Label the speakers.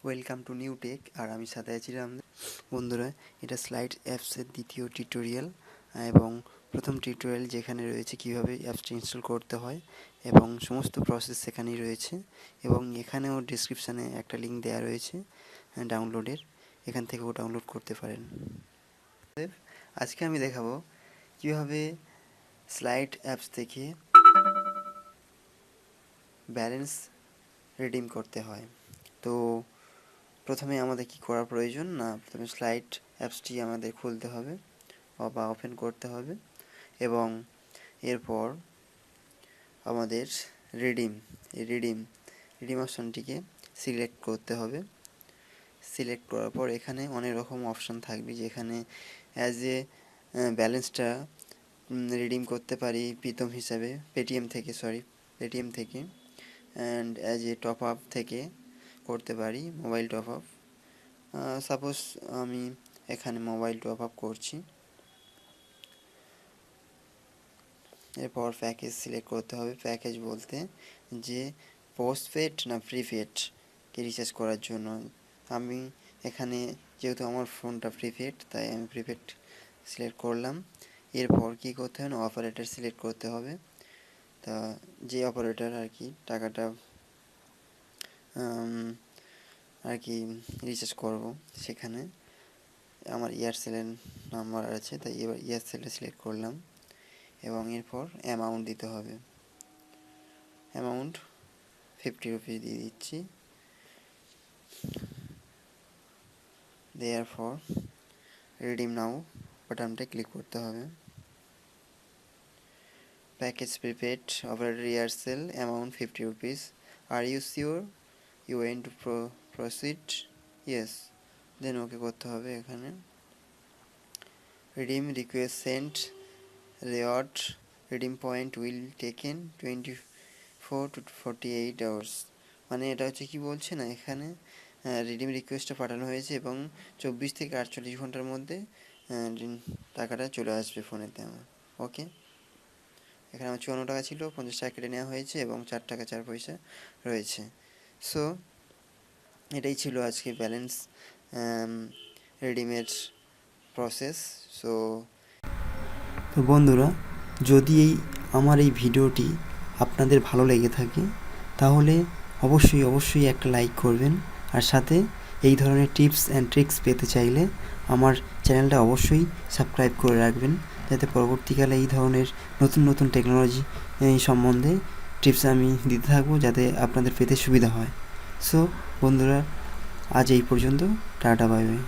Speaker 1: Welcome to new tech. আর আমি সাথে আছি বন্ধুরা, এটা স্লাইড অ্যাপসের দ্বিতীয় টিউটোরিয়াল এবং প্রথম টিউটোরিয়াল যেখানে রয়েছে কিভাবে অ্যাপসটি ইনস্টল করতে হয় এবং সমস্ত প্রসেস সেখানেই রয়েছে। এবং এখানেও ডিসক্রিপশানে একটা লিঙ্ক দেওয়া রয়েছে ডাউনলোডের, এখান থেকেও ডাউনলোড করতে পারেন। আজকে আমি দেখাবো কিভাবে স্লাইড অ্যাপস থেকে ব্যালেন্স রিডিম করতে হয়। তো প্রথমে আমাদের কি করা প্রয়োজন না, প্রথমে স্লাইড অ্যাপসটি আমাদের খুলতে হবে বা ওপেন করতে হবে এবং এরপর আমাদের রিডিম অপশানটিকে সিলেক্ট করতে হবে। সিলেক্ট করার পর এখানে অনেক রকম অপশান থাকবে, যেখানে অ্যাজ এ ব্যালেন্সটা রিডিম করতে পারি পেটিএম থেকে and as a top up থেকে করতে পারি, মোবাইল টপ আপ। সাপোজ আমি এখানে মোবাইল টপ আপ করছি। এরপর প্যাকেজ সিলেক্ট করতে হবে। প্যাকেজ বলতে যে পোস্টপেড না প্রিপেডকে রিচার্জ করার জন্য। আমি এখানে যেহেতু আমার ফোনটা প্রিপেড, তাই আমি প্রিপেড সিলেক্ট করলাম। এরপর কী করতে হবে না, অপারেটর সিলেক্ট করতে হবে। তা যে অপারেটর আর কি টাকাটা রিচার্জ করব, সেখানে আমার এয়ারসেলের নাম্বার আছে, তাই এবার এয়ারসেলটা সিলেক্ট করলাম এবং এরপর অ্যামাউন্ট দিতে হবে। অ্যামাউন্ট 50 রুপিস দিয়ে দিচ্ছি। দেওয়ার পর রিডিম নাও বাটনটা ক্লিক করতে হবে। Package prepaid operator Aircel, amount 50 rupees. Are you sure you want to proceed? Yes, then okay করতে হবে। এখানে redeem request sent reward redeem point will taken 24 to 48 hours. মানে এটা হচ্ছে কি বলছে না, এখানে রিডিম রিকোয়েস্টটা পাঠানো হয়েছে এবং 24 থেকে 48 ঘন্টার মধ্যে টাকাটা চলে আসবে ফোনেতে আমার। ওকে, এখানে আমার 54 টাকা ছিল, 50 টাকা কেটে নেওয়া হয়েছে এবং 4 টাকা 4 পয়সা রয়েছে। সো এটাই ছিল আজকে ব্যালেন্স রিডিমের প্রসেস। তো বন্ধুরা, যদি আমার এই ভিডিওটি আপনাদের ভালো লেগে থাকে তাহলে অবশ্যই একটা লাইক করবেন, আর সাথে এই ধরনের টিপস অ্যান্ড ট্রিক্স পেতে চাইলে আমার চ্যানেলটা অবশ্যই সাবস্ক্রাইব করে রাখবেন, যাতে পরবর্তীকালে এই ধরনের নতুন টেকনোলজি সম্বন্ধে টিপস আমি দিতে থাকবো, যাতে আপনাদের পেতে সুবিধা হয়। সো বন্ধুরা, আজ এই পর্যন্ত। Tata, bye bye.